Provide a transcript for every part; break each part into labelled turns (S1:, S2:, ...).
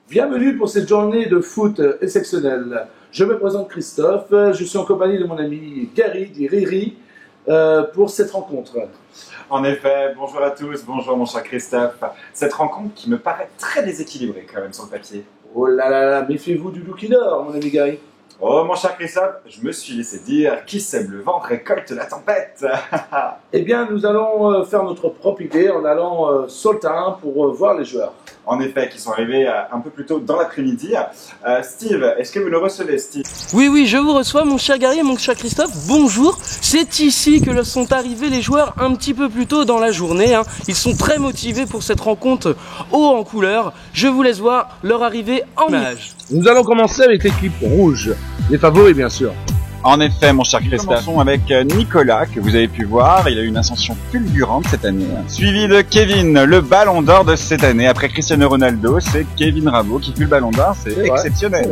S1: Bienvenue pour cette journée de foot exceptionnelle. Je me présente Christophe, je suis en compagnie de mon ami Gary, dit Riri, pour cette rencontre.
S2: En effet, bonjour à tous, bonjour mon cher Christophe. Cette rencontre qui me paraît très déséquilibrée quand même sur le papier.
S1: Oh là là là, méfiez-vous du loup qui dort, mon ami Gary.
S2: Oh mon cher Christophe, je me suis laissé dire, qui sème le vent récolte la tempête.
S1: Eh bien, nous allons faire notre propre idée en allant sur le terrain pour voir les joueurs.
S2: En effet, qui sont arrivés un peu plus tôt dans l'après-midi. Steve, est-ce que vous le recevez, Steve?
S3: Oui, je vous reçois, mon cher Gary et mon cher Christophe. Bonjour. C'est ici que sont arrivés les joueurs un petit peu plus tôt dans la journée. Ils sont très motivés pour cette rencontre haut en couleur. Je vous laisse voir leur arrivée en images.
S1: Nous allons commencer avec l'équipe rouge, les favoris bien sûr.
S2: En effet, mon cher Christophe, commençons avec Nicolas, que vous avez pu voir. Il a eu une ascension fulgurante cette année. Suivi de Kevin, le ballon d'or de cette année. Après Cristiano Ronaldo, c'est Kevin Rabault qui fut le ballon d'or. C'est exceptionnel.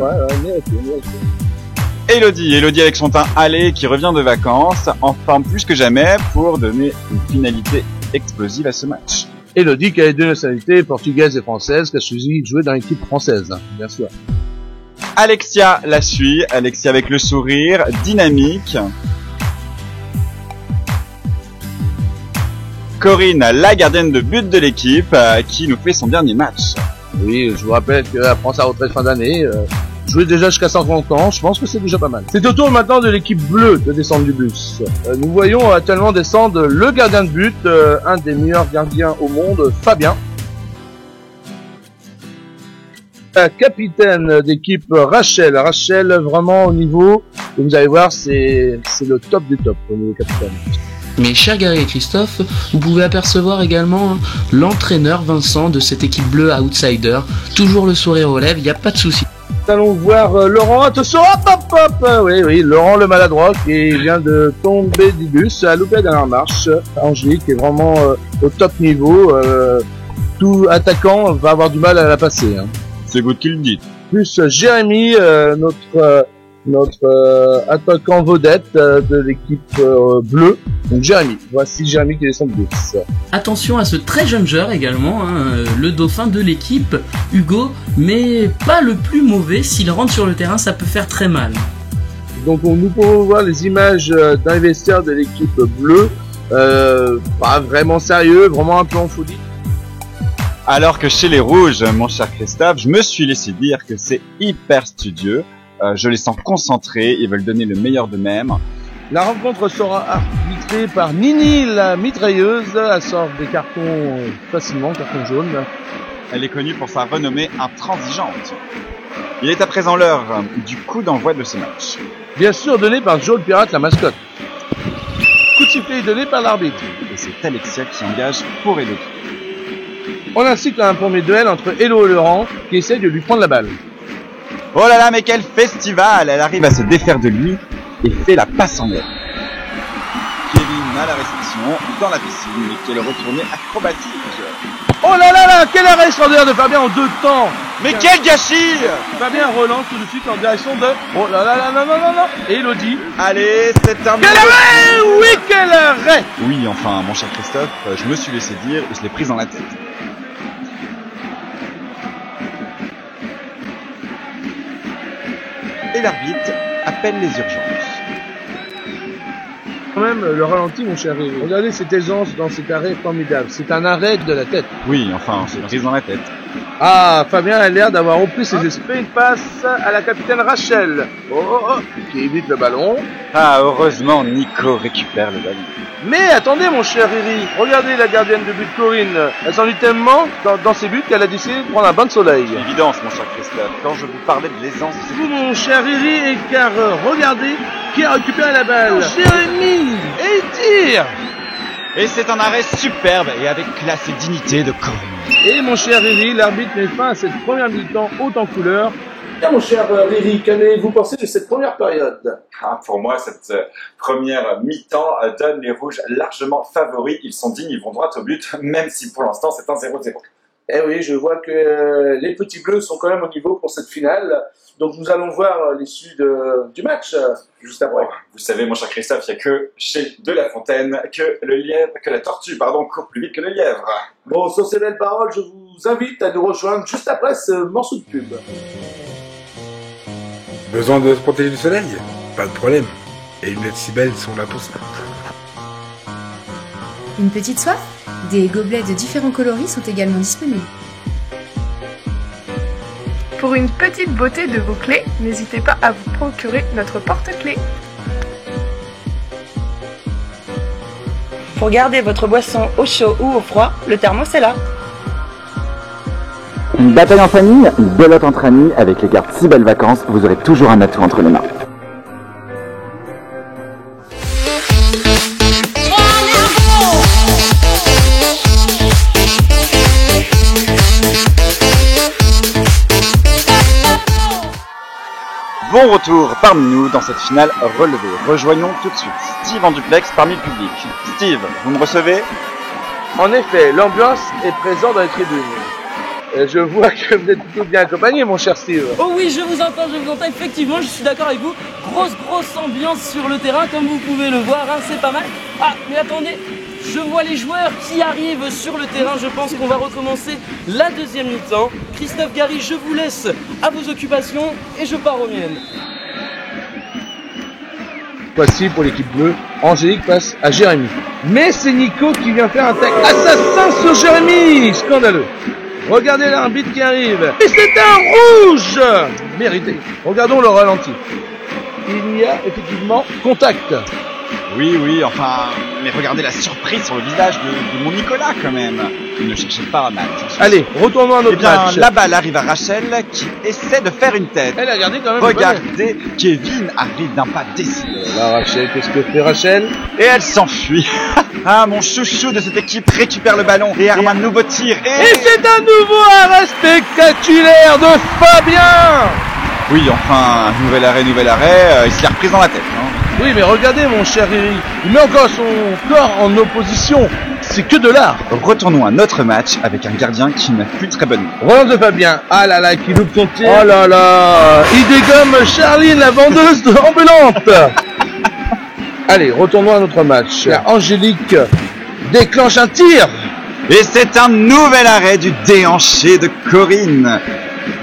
S2: Elodie avec son teint hâlé qui revient de vacances, en forme plus que jamais pour donner une finalité explosive à ce match.
S1: Elodie qui a les deux nationalités, portugaise et française, qui a choisi de jouer dans l'équipe française, bien sûr.
S2: Alexia la suit, Alexia avec le sourire, dynamique. Corinne, la gardienne de but de l'équipe, qui nous fait son dernier match.
S1: Oui, je vous rappelle qu'après sa retraite fin d'année, jouer déjà jusqu'à 50 ans, je pense que c'est déjà pas mal. C'est au tour maintenant de l'équipe bleue de descendre du bus. Nous voyons actuellement descendre le gardien de but, un des meilleurs gardiens au monde, Fabien. La capitaine d'équipe Rachel, vraiment au niveau, vous allez voir, c'est le top du top au niveau capitaine.
S3: Mais cher Gary et Christophe, vous pouvez apercevoir également l'entraîneur Vincent de cette équipe bleue Outsider. Toujours le sourire aux lèvres, il n'y a pas de souci.
S1: Nous allons voir Laurent, attention, hop. Oui, Laurent le maladroit qui vient de tomber du bus, a loupé la dernière marche. Angélique est vraiment au top niveau, tout attaquant va avoir du mal à la passer.
S2: C'est vous qui le dites.
S1: Plus Jérémy, notre attaquant vedette de l'équipe bleue. Donc Jérémy, voici Jérémy qui descend du bus.
S3: Attention à ce très jeune joueur également, le dauphin de l'équipe, Hugo, mais pas le plus mauvais. S'il rentre sur le terrain, ça peut faire très mal.
S1: Donc nous pouvons voir les images d'un vestiaire de l'équipe bleue, pas vraiment sérieux, vraiment un peu en folie.
S2: Alors que chez les rouges, mon cher Christophe, je me suis laissé dire que c'est hyper studieux. Je les sens concentrés, ils veulent donner le meilleur d'eux-mêmes.
S1: La rencontre sera arbitrée par Nini, la mitrailleuse. Elle sort des cartons facilement, cartons jaunes.
S2: Elle est connue pour sa renommée intransigeante. Il est à présent l'heure du coup d'envoi de ce match.
S1: Bien sûr donné par Joe le pirate, la mascotte. Coup de sifflet donné par l'arbitre.
S2: Et c'est Alexia qui engage pour Elodie.
S1: On insiste à un premier duel entre Hello et Laurent qui essaie de lui prendre la balle.
S2: Oh là là, mais quel festival! Elle arrive à se défaire de lui et fait la passe en l'air. Kevin à la réception, dans la piscine, mais quelle retournée acrobatique!
S1: Oh là là là, quel arrêt extraordinaire de Fabien en 2 temps!
S2: Mais quel gâchis!
S1: Fabien relance tout de suite en direction de... Oh là là là, non! Et Elodie.
S2: Allez, c'est terminé!
S1: Quel arrêt! Oui, quel arrêt!
S2: Oui, enfin, mon cher Christophe, je me suis laissé dire et je l'ai prise dans la tête. Et l'arbitre appelle les urgences.
S1: Quand même, le ralenti, mon cher Riri. Regardez cette aisance dans cet arrêt formidable. C'est un arrêt de la tête.
S2: Oui, enfin, c'est une prise dans la tête.
S1: Ah, Fabien a l'air d'avoir repris ses esprits. Il passe à la capitaine Rachel. Qui évite le ballon.
S2: Ah, heureusement, Nico récupère le ballon.
S1: Mais attendez, mon cher Riri. Regardez la gardienne de but Corinne. Elle s'ennuie tellement dans ses buts qu'elle a décidé de prendre un bain de soleil.
S2: Évidence, mon cher Christophe. Quand je vous parlais de l'aisance...
S1: Vous, mon cher Riri, car regardez qui a récupéré la balle. Jérémy et tire.
S2: Et c'est un arrêt superbe et avec classe et dignité de Corinne.
S1: Et mon cher Riri, l'arbitre met fin à cette première mi-temps haute en couleur. Bien, mon cher Riri, qu'avez-vous pensé de cette première période?
S2: Pour moi, cette première mi-temps donne les rouges largement favoris. Ils sont dignes, ils vont droit au but, même si pour l'instant c'est un 0-0.
S1: Eh oui, je vois que les petits bleus sont quand même au niveau pour cette finale. Donc nous allons voir l'issue du match juste après.
S2: Vous savez, mon cher Christophe, il n'y a que chez De La Fontaine que la tortue, court plus vite que le lièvre.
S1: Bon, sur ces belles paroles, je vous invite à nous rejoindre juste après ce morceau de pub.
S4: Besoin de se protéger du soleil? Pas de problème. Et les lunettes si belles sont là pour ça.
S5: Une petite soif? Des gobelets de différents coloris sont également disponibles.
S6: Pour une petite beauté de vos clés, n'hésitez pas à vous procurer notre porte-clés.
S7: Pour garder votre boisson au chaud ou au froid, le thermos est là.
S8: Une bataille en famille, une belote entre amis, avec les cartes si belles vacances, vous aurez toujours un atout entre les mains.
S2: Bon retour parmi nous dans cette finale relevée. Rejoignons tout de suite Steve en duplex parmi le public. Steve, vous me recevez?
S1: En effet, l'ambiance est présente dans les tribunes. Je vois que vous êtes plutôt bien accompagné, mon cher Steve.
S3: Oh oui, je vous entends, effectivement, je suis d'accord avec vous. Grosse ambiance sur le terrain, comme vous pouvez le voir, hein, c'est pas mal. Ah, mais attendez, je vois les joueurs qui arrivent sur le terrain, je pense qu'on va recommencer la deuxième mi-temps. Christophe Gary, je vous laisse à vos occupations et je pars aux miennes.
S1: Voici pour l'équipe bleue, Angélique passe à Jérémy. Mais c'est Nico qui vient faire un tacle assassin sur Jérémy. Scandaleux. Regardez l'arbitre qui arrive. Et c'est un rouge mérité. Regardons le ralenti. Il y a effectivement contact.
S2: Oui, enfin, mais regardez la surprise sur le visage de mon Nicolas quand même. Il ne cherchait pas un match.
S1: Allez, retournons à notre match.
S2: La balle arrive à Rachel qui essaie de faire une tête.
S1: Elle a gardé quand même.
S2: Regardez, Kevin arrive d'un pas décidé.
S1: Là, Rachel, qu'est-ce que fait Rachel?
S2: Et elle s'enfuit. Ah, mon chouchou de cette équipe récupère le ballon et arme un nouveau tir.
S1: Et c'est un nouveau arrêt spectaculaire de Fabien.
S2: Oui, enfin, nouvel arrêt, il se l'est repris dans la tête. Hein.
S1: Oui, mais regardez, mon cher Eric, il met encore son corps en opposition. C'est que de l'art.
S2: Retournons à notre match avec un gardien qui n'a plus très bonne.
S1: Relance de Fabien. Ah là là, qui loupe son tir. Oh là là, il dégomme Charline, la vendeuse ambulante. Allez, retournons à notre match. Angélique déclenche un tir.
S2: Et c'est un nouvel arrêt du déhanché de Corinne.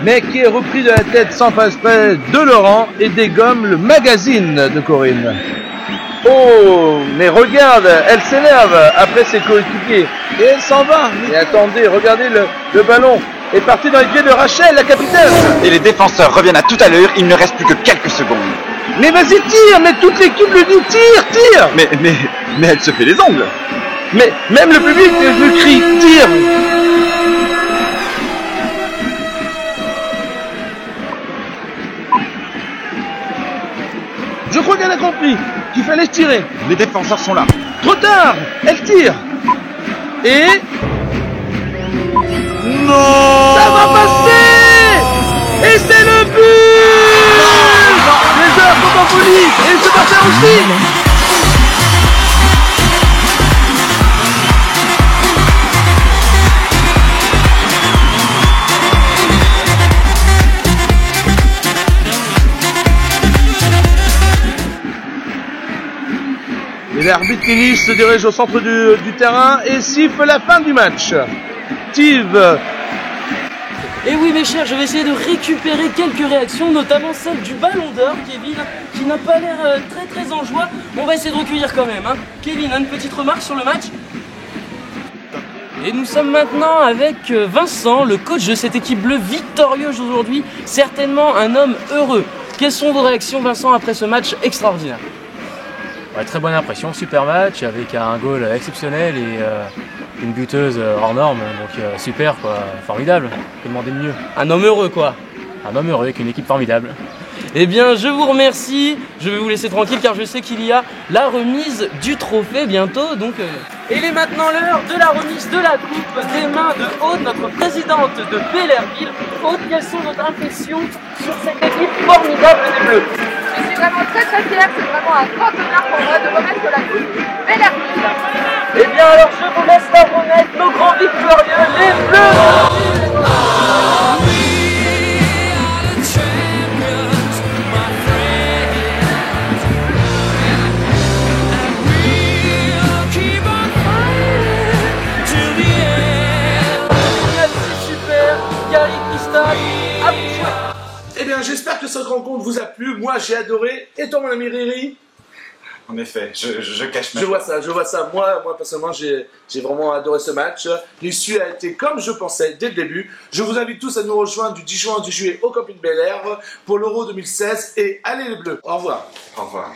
S1: Mais qui est repris de la tête sans passe-près de Laurent et dégomme le magazine de Corinne. Oh, mais regarde, elle s'énerve après ses coéquipiers. Et elle s'en va. Et attendez, regardez, le ballon est parti dans les pieds de Rachel, la capitaine.
S2: Et les défenseurs reviennent à tout à l'heure, il ne reste plus que quelques secondes.
S1: Mais vas-y, tire, mais toute l'équipe lui dit tire.
S2: Mais elle se fait les ongles.
S1: Mais même le public lui crie tire. Je crois qu'elle a compris qu'il fallait tirer.
S2: Les défenseurs sont là.
S1: Trop tard. Elle tire. Et...
S2: non,
S1: ça va passer. Et c'est le but. Les heures sont en folie. Et ce parterre aussi. Et l'arbitre Kenny se dirige au centre du terrain et siffle la fin du match. Steve.
S3: Et oui mes chers, je vais essayer de récupérer quelques réactions, notamment celle du Ballon d'Or, Kevin, qui n'a pas l'air très en joie. On va essayer de recueillir quand même. Hein. Kevin, une petite remarque sur le match? Et nous sommes maintenant avec Vincent, le coach de cette équipe bleue victorieuse aujourd'hui. Certainement un homme heureux. Quelles sont vos réactions, Vincent, après ce match extraordinaire?
S9: Ouais, très bonne impression, super match avec un goal exceptionnel et une buteuse hors norme, donc super quoi, formidable, que demander de mieux.
S3: Un homme heureux quoi.
S9: Un homme heureux avec une équipe formidable.
S3: Eh bien je vous remercie, je vais vous laisser tranquille car je sais qu'il y a la remise du trophée bientôt donc... Il est maintenant l'heure de la remise de la coupe des mains de Aude, notre présidente de Bellerville. Aude, quelles sont votre impressions sur cette équipe formidable des Bleus?
S6: Je suis vraiment très fière, c'est vraiment un grand honneur pour moi de remettre la coupe Bellerville.
S3: Eh bien alors je vous laisse la remettre, nos grands victorieux, les Bleus. Christophe, à vous.
S1: Eh bien, j'espère que cette rencontre vous a plu. Moi, j'ai adoré. Et toi, mon ami Riri?
S2: En effet, je cache ma
S1: Je vois ça. Moi personnellement, j'ai vraiment adoré ce match. L'issue a été comme je pensais dès le début. Je vous invite tous à nous rejoindre du 10 juin au 10 juillet au Camping Bel Air pour l'Euro 2016. Et allez les Bleus. Au revoir.
S2: Au revoir.